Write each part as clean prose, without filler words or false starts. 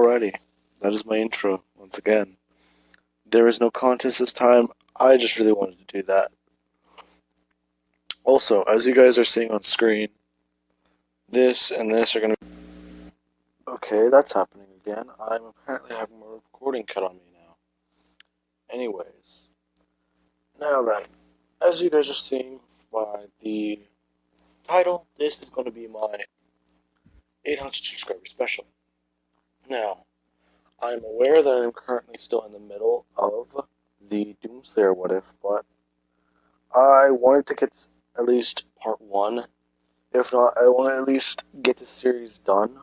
Alrighty, that is my intro once again. There is no contest this time. I just really wanted to do that. Also, as you guys are seeing on screen, this and this are going to... Okay, that's happening again. I'm apparently having my recording cut on me now. Anyways, now then, as you guys are seeing by the title, this is going to be my 800 subscriber special. Now, I'm aware that I'm currently still in the middle of the Doomslayer What If, but I wanted to get at least part 1. If not, I want to at least get the series done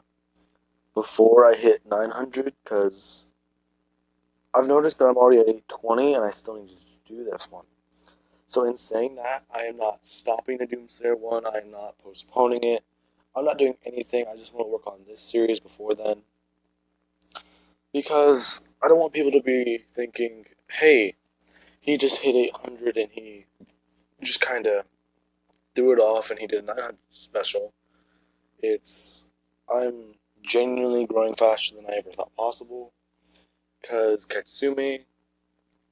before I hit 900, because I've noticed that I'm already at 820 and I still need to do this one. So in saying that, I am not stopping the Doomslayer one, I am not postponing it, I'm not doing anything, I just want to work on this series before then. Because I don't want people to be thinking, hey, he just hit 800 and he just kind of threw it off and he did a 900 special. I'm genuinely growing faster than I ever thought possible. Because Katsumi,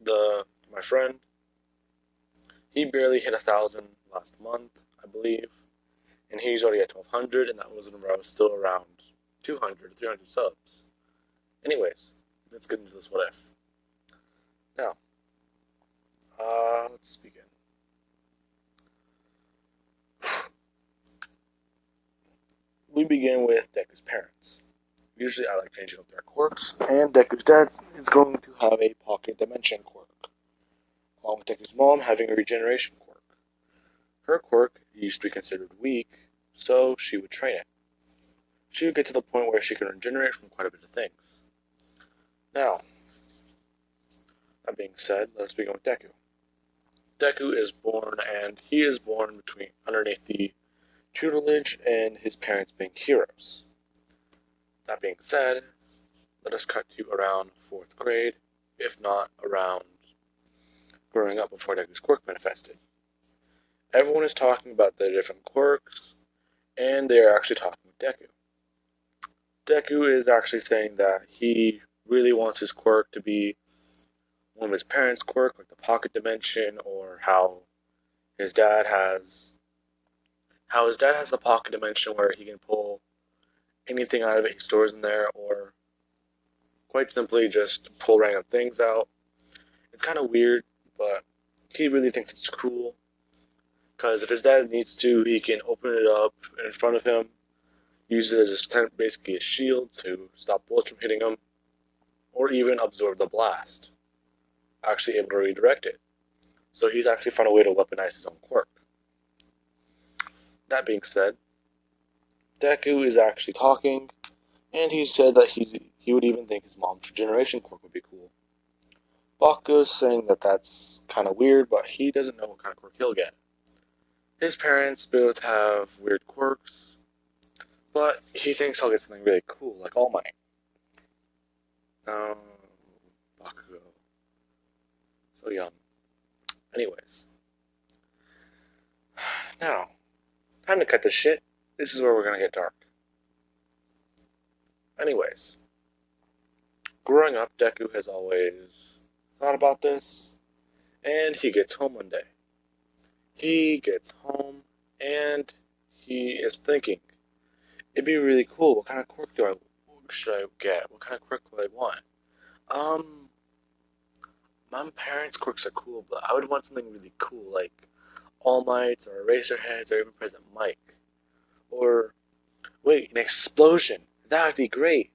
my friend, he barely hit 1,000 last month, I believe. And he's already at 1,200, and that was when I was still around 200, 300 subs. Anyways, let's get into this what if. Now, let's begin. We begin with Deku's parents. Usually I like changing up their quirks, and Deku's dad is going to have a pocket dimension quirk, along with Deku's mom having a regeneration quirk. Her quirk used to be considered weak, so she would train it. She would get to the point where she could regenerate from quite a bit of things. Now, that being said, let's begin with Deku. Deku is born, and he is born underneath the tutelage and his parents being heroes. That being said, let us cut to around 4th grade, if not around growing up before Deku's quirk manifested. Everyone is talking about the different quirks, and they are actually talking with Deku. Deku is actually saying that he really wants his quirk to be one of his parents' quirk, like the pocket dimension, or how his dad has the pocket dimension where he can pull anything out of it he stores in there, or quite simply just pull random things out. It's kind of weird, but he really thinks it's cool, because if his dad needs to, he can open it up in front of him, use it as basically a shield to stop bullets from hitting him, or even absorb the blast, actually able to redirect it. So he's actually found a way to weaponize his own quirk. That being said, Deku is actually talking, and he said that he would even think his mom's regeneration quirk would be cool. Baku's saying that that's kind of weird, but he doesn't know what kind of quirk he'll get. His parents both have weird quirks, but he thinks he'll get something really cool, like All Might. Bakugo. So young. Anyways. Now, time to cut this shit. This is where we're gonna get dark. Anyways. Growing up, Deku has always thought about this, and he gets home one day. He gets home, and he is thinking, it'd be really cool, what kind of quirk should I get? What kind of quirk would I want? My parents' quirks are cool, but I would want something really cool, like All Mights, or Eraserheads, or even President Mike. Or, wait, an explosion! That would be great!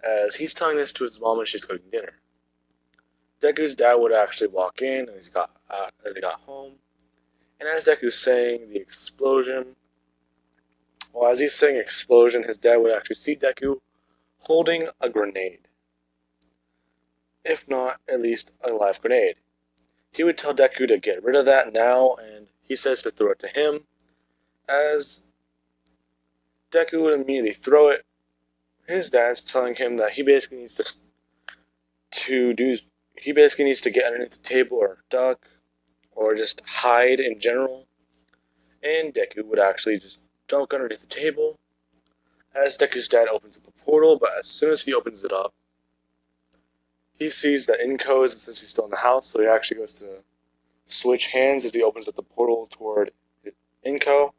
As he's telling this to his mom when she's cooking dinner. Deku's dad would actually walk in as he got home, and as Deku's saying the explosion, as he's saying explosion, his dad would actually see Deku holding a grenade. If not, at least a live grenade. He would tell Deku to get rid of that now, and he says to throw it to him, as Deku would immediately throw it. His dad's telling him that he basically needs to get underneath the table or duck, or just hide in general. And Deku would actually just duck underneath the table, as Deku's dad opens up a portal, but as soon as he opens it up, he sees that Inko is essentially still in the house, so he actually goes to switch hands as he opens up the portal toward Inko.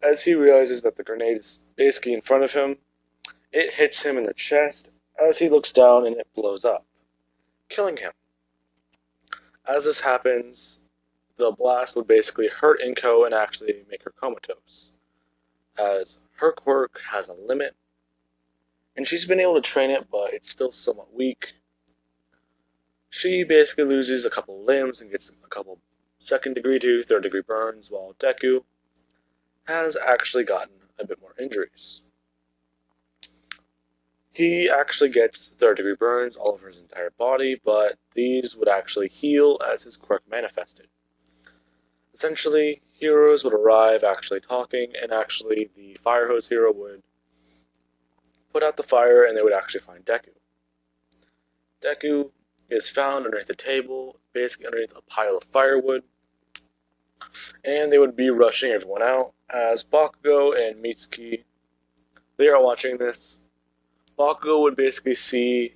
As he realizes that the grenade is basically in front of him, it hits him in the chest as he looks down and it blows up, killing him. As this happens, the blast would basically hurt Inko and actually make her comatose, as her quirk has a limit, and she's been able to train it, but it's still somewhat weak. She basically loses a couple limbs and gets a couple second degree to third degree burns, while Deku has actually gotten a bit more injuries. He actually gets third degree burns all over his entire body, but these would actually heal as his quirk manifested. Essentially, heroes would arrive actually talking, and actually the fire hose hero would put out the fire and they would actually find Deku. Deku is found underneath the table, basically underneath a pile of firewood, and they would be rushing everyone out as Bakugo and Mitsuki, they are watching this. Bakugo would basically see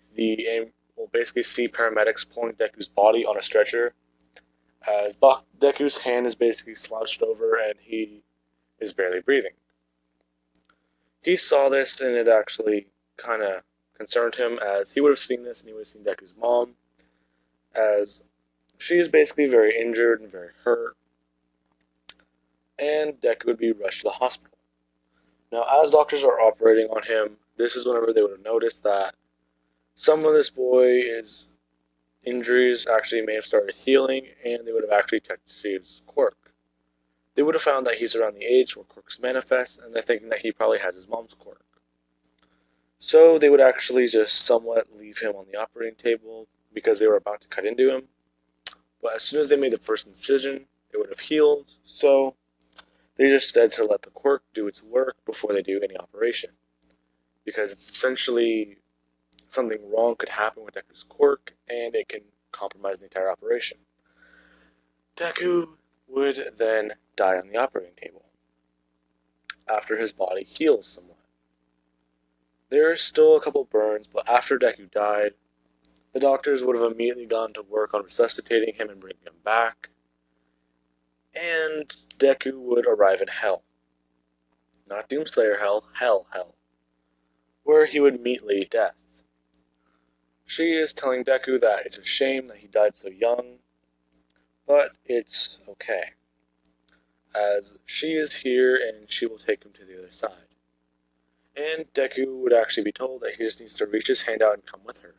paramedics pulling Deku's body on a stretcher, as Deku's hand is basically slouched over and he is barely breathing. He saw this and it actually kind of concerned him, as he would have seen this and he would have seen Deku's mom, as she is basically very injured and very hurt, and Deku would be rushed to the hospital. Now, as doctors are operating on him, this is whenever they would have noticed that some of this boy's injuries actually may have started healing, and they would have actually checked to see his quirk. They would have found that he's around the age where quirks manifest, and they're thinking that he probably has his mom's quirk. So they would actually just somewhat leave him on the operating table because they were about to cut into him. But as soon as they made the first incision, it would have healed, so they just said to let the quirk do its work before they do any operation, because it's essentially something wrong could happen with Deku's quirk, and it can compromise the entire operation. Deku would then die on the operating table after his body heals somewhat. There are still a couple burns, but after Deku died, the doctors would have immediately gone to work on resuscitating him and bringing him back, and Deku would arrive in Hell. Not Doomslayer Hell, Hell, where he would meet Lady Death. She is telling Deku that it's a shame that he died so young, but it's okay, as she is here and she will take him to the other side. And Deku would actually be told that he just needs to reach his hand out and come with her.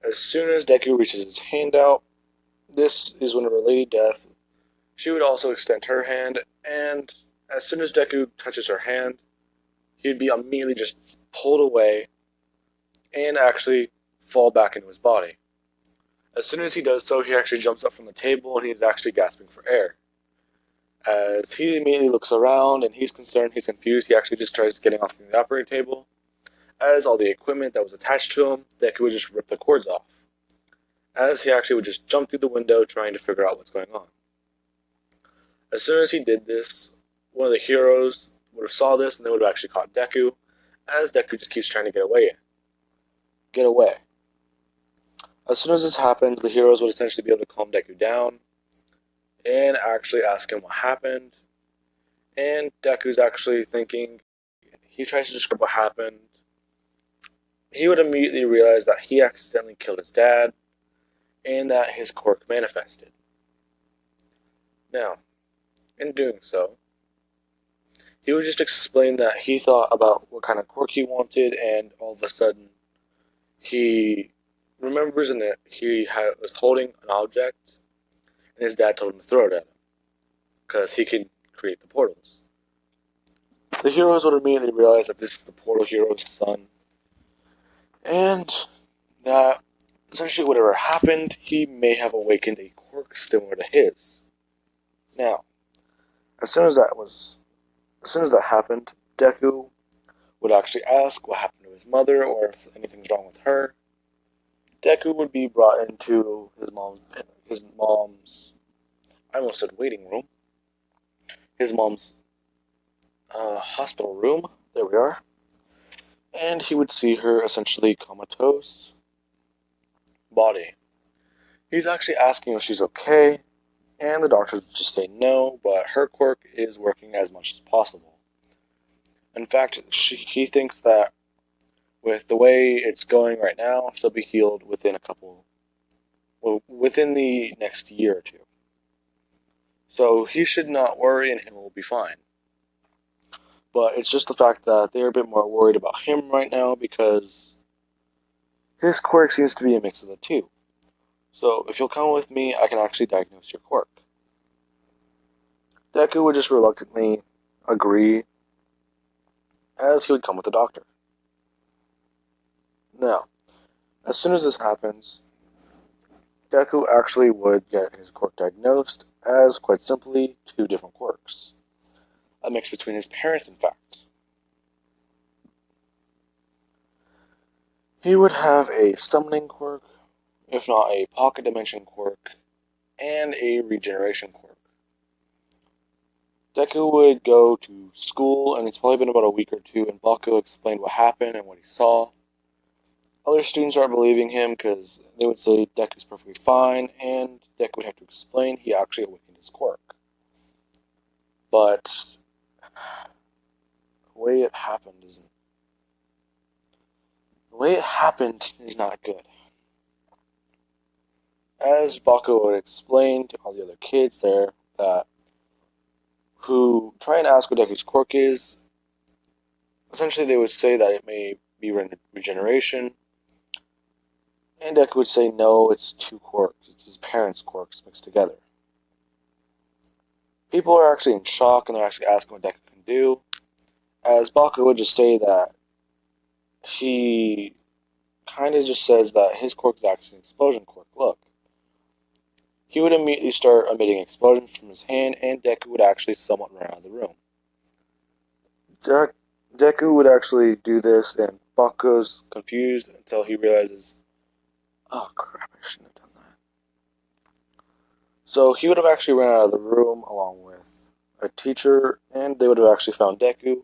As soon as Deku reaches his hand out, this is whenever Lady Death, she would also extend her hand, and as soon as Deku touches her hand, he would be immediately just pulled away and actually fall back into his body. As soon as he does so, he actually jumps up from the table and he's actually gasping for air. As he immediately looks around and he's concerned, he's confused, he actually just tries getting off the operating table. As all the equipment that was attached to him, Deku would just rip the cords off, as he actually would just jump through the window trying to figure out what's going on. As soon as he did this, one of the heroes would have saw this and they would have actually caught Deku, as Deku just keeps trying to get away. As soon as this happens, the heroes would essentially be able to calm Deku down and actually ask him what happened. And Deku's actually thinking, he tries to describe what happened. He would immediately realize that he accidentally killed his dad and that his quirk manifested. Now, in doing so, he would just explain that he thought about what kind of quirk he wanted, and all of a sudden, he remembers that he was holding an object, and his dad told him to throw it at him, because he could create the portals. The heroes would immediately realize that this is the portal hero's son, and that essentially whatever happened, he may have awakened a quirk similar to his. Now, as soon as that happened, Deku would actually ask what happened to his mother or if anything's wrong with her. Deku would be brought into his mom's I almost said waiting room, his mom's hospital room, There we are. And he would see her essentially comatose body. He's actually asking if she's okay, and the doctors would just say no, but her quirk is working as much as possible. In fact, he thinks that with the way it's going right now, she'll be healed within the next year or two. So he should not worry and he will be fine. But it's just the fact that they're a bit more worried about him right now because his quirk seems to be a mix of the two. So if you'll come with me, I can actually diagnose your quirk. Deku would just reluctantly agree, as he would come with the doctor. Now, as soon as this happens, Deku actually would get his quirk diagnosed as, quite simply, two different quirks. A mix between his parents, in fact. He would have a summoning quirk, if not a pocket dimension quirk, and a regeneration quirk. Deku would go to school, and it's probably been about a week or two, and Bakugo explained what happened and what he saw. Other students aren't believing him because they would say Deku's perfectly fine, and Deku would have to explain he actually awakened his quirk. But the way it happened is not good. As Bakugo would explain to all the other kids there who try and ask what Deku's quirk is, essentially they would say that it may be regeneration, and Deku would say no, it's two quirks. It's his parents' quirks mixed together. People are actually in shock and they're actually asking what Deku can do, as Bakugo would just say that he kind of just says that his quirk is actually an explosion quirk. Look. He would immediately start emitting explosions from his hand, and Deku would actually somewhat run out of the room. Deku would actually do this, and Bakugo's confused until he realizes, oh crap, I shouldn't have done that. So he would have actually run out of the room along with a teacher, and they would have actually found Deku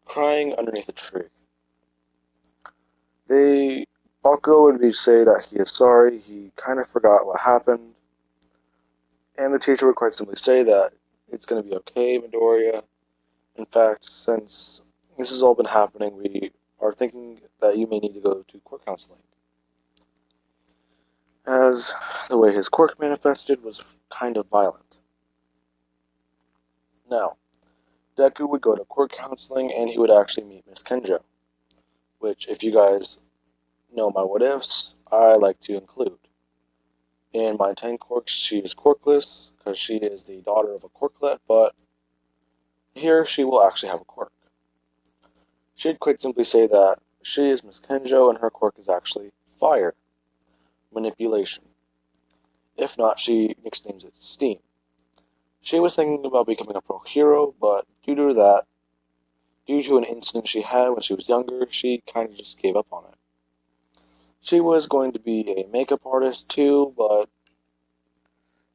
crying underneath a tree. Bakugo would say that he is sorry, he kind of forgot what happened, and the teacher would quite simply say that it's going to be okay, Midoriya. In fact, since this has all been happening, we are thinking that you may need to go to quirk counseling. As the way his quirk manifested was kind of violent. Now, Deku would go to quirk counseling and he would actually meet Miss Kenjo, which, if you guys know my what ifs, I like to include. In my 10 quirks, she is quirkless because she is the daughter of a quirklet, but here she will actually have a quirk. She'd quite simply say that she is Miss Kenjo and her quirk is actually fire, manipulation. If not, she nicknames it steam. She was thinking about becoming a pro hero, but due to an incident she had when she was younger, she kind of just gave up on it. She was going to be a makeup artist too, but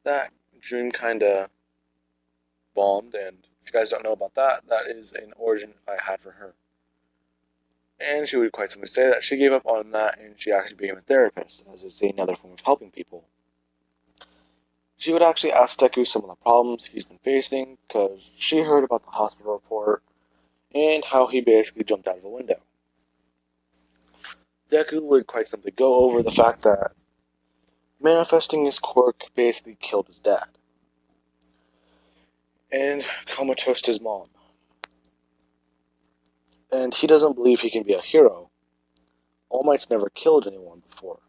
that dream kind of bombed, and if you guys don't know about that, that is an origin I had for her. And she would quite simply say that she gave up on that and she actually became a therapist, as it's another form of helping people. She would actually ask Deku some of the problems he's been facing, because she heard about the hospital report and how he basically jumped out of a window. Deku would quite simply go over the fact that manifesting his quirk basically killed his dad and comatose his mom. And he doesn't believe he can be a hero. All Might's never killed anyone before.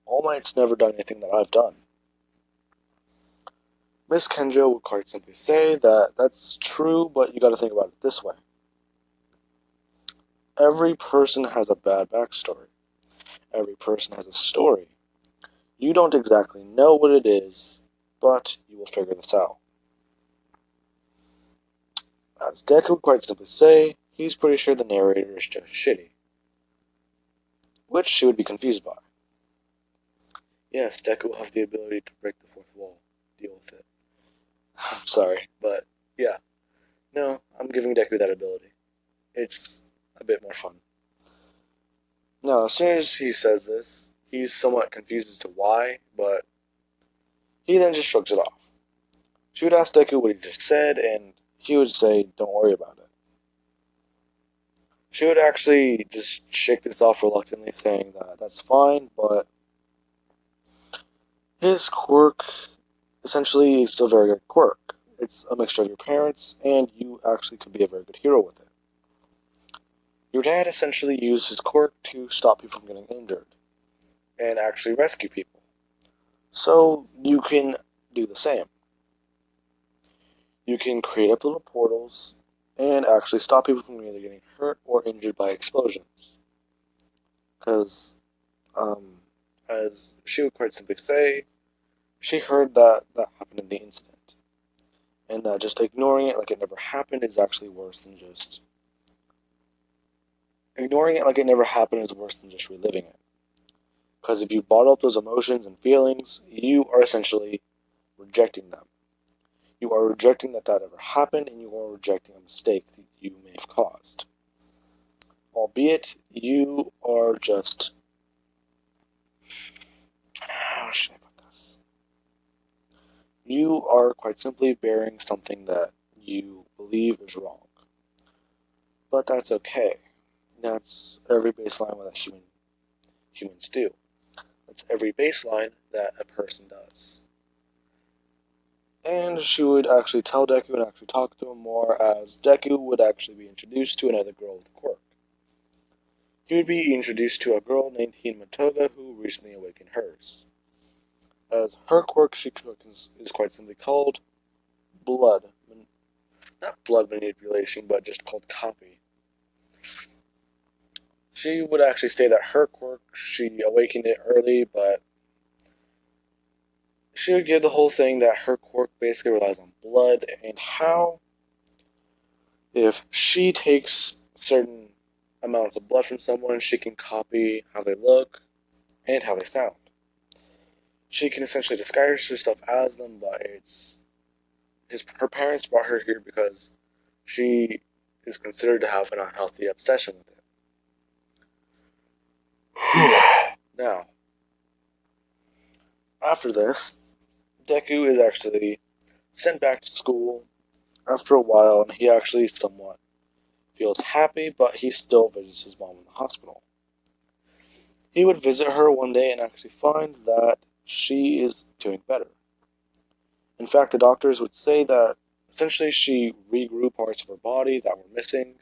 All Might's never done anything that I've done. Miss Kenjo would quite simply say that that's true, but you gotta think about it this way. Every person has a bad backstory. Every person has a story. You don't exactly know what it is, but you will figure this out. As Deku would quite simply say, he's pretty sure the narrator is just shitty. Which she would be confused by. Yes, Deku will have the ability to break the fourth wall. Deal with it. I'm sorry, but yeah. No, I'm giving Deku that ability. It's a bit more fun. Now, as soon as he says this, he's somewhat confused as to why, but he then just shrugs it off. She would ask Deku what he just said, and he would say, "Don't worry about it." She would actually just shake this off reluctantly, saying that that's fine, but his quirk essentially is still a very good quirk. It's a mixture of your parents, and you actually could be a very good hero with it. Your dad essentially used his quirk to stop people from getting injured and actually rescue people. So you can do the same. You can create up little portals and actually stop people from either getting hurt or injured by explosions. Because, as she would quite simply say, she heard that happened in the incident. And that just ignoring it like it never happened is actually worse than just... Ignoring it like it never happened is worse than just reliving it. Because if you bottle up those emotions and feelings, you are essentially rejecting them. You are rejecting that ever happened, and you are rejecting a mistake that you may have caused. Albeit, you are just... How should I put this? You are quite simply bearing something that you believe is wrong. But that's okay. That's every baseline that humans do. That's every baseline that a person does. And she would actually tell Deku and actually talk to him more, as Deku would actually be introduced to another girl with a quirk. He would be introduced to a girl named Hinamatoga who recently awakened hers. As her quirk is quite simply called blood. Not blood manipulation, but just called copy. She would actually say that her quirk, she awakened it early, but she would give the whole thing that her quirk basically relies on blood, and how if she takes certain amounts of blood from someone, she can copy how they look and how they sound. She can essentially disguise herself as them, but her parents brought her here because she is considered to have an unhealthy obsession with it. Now, after this, Deku is actually sent back to school after a while, and he actually somewhat feels happy, but he still visits his mom in the hospital. He would visit her one day and actually find that she is doing better. In fact, the doctors would say that essentially she regrew parts of her body that were missing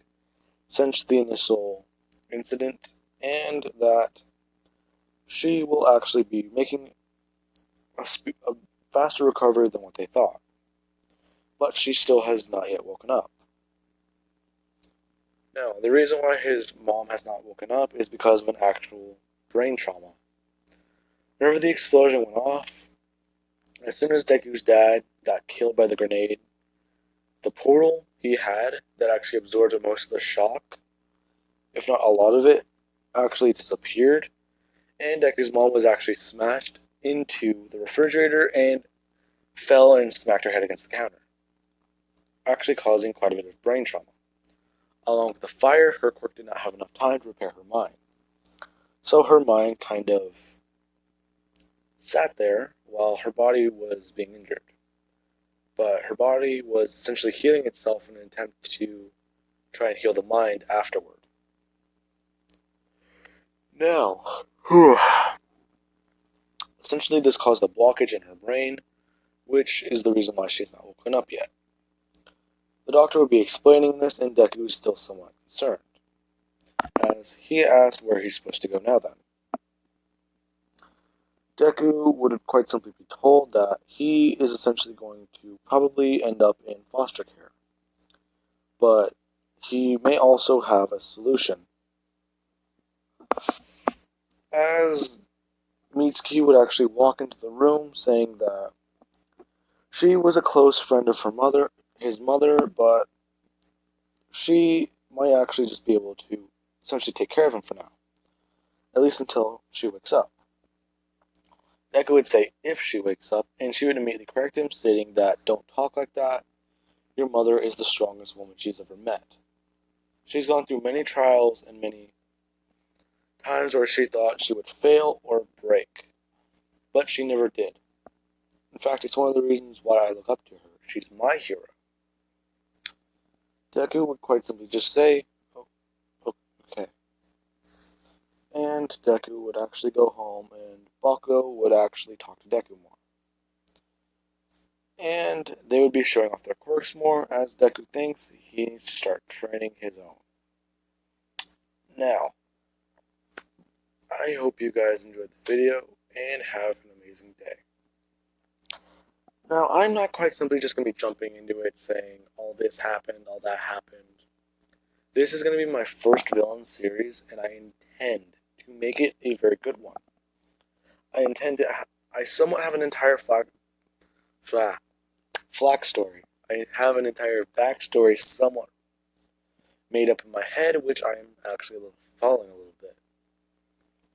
since the initial incident, and that she will actually be making a faster recovery than what they thought. But she still has not yet woken up. Now, the reason why his mom has not woken up is because of an actual brain trauma. Whenever the explosion went off, as soon as Deku's dad got killed by the grenade, the portal he had that actually absorbed most of the shock, if not a lot of it, actually disappeared, and Deku's mom was actually smashed into the refrigerator and fell and smacked her head against the counter, actually causing quite a bit of brain trauma. Along with the fire, her quirk did not have enough time to repair her mind. So her mind kind of sat there while her body was being injured. But her body was essentially healing itself in an attempt to try and heal the mind afterward. Now, essentially this caused a blockage in her brain, which is the reason why she's not woken up yet. The doctor would be explaining this, and Deku is still somewhat concerned, as he asked where he's supposed to go now then. Deku would quite simply be told that he is essentially going to probably end up in foster care. But he may also have a solution. As Mitsuki would actually walk into the room saying that she was a close friend of his mother, but she might actually just be able to essentially take care of him for now. At least until she wakes up. Deku would say if she wakes up, and she would immediately correct him, stating that don't talk like that. Your mother is the strongest woman she's ever met. She's gone through many trials and many times where she thought she would fail or break, but she never did. In fact, it's one of the reasons why I look up to her. She's my hero. Deku would quite simply just say, "Oh, okay." And Deku would actually go home, and Bakugo would actually talk to Deku more. And they would be showing off their quirks more, as Deku thinks he needs to start training his own. Now, I hope you guys enjoyed the video, and have an amazing day. Now, I'm not quite simply just going to be jumping into it saying, all this happened, all that happened. This is going to be my first villain series, and I intend to make it a very good one. I somewhat have an entire flag story. I have an entire backstory somewhat made up in my head, which I am actually following a little bit.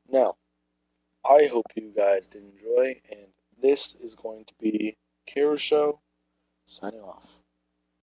Now, I hope you guys did enjoy, and this is going to be Kira Show signing off.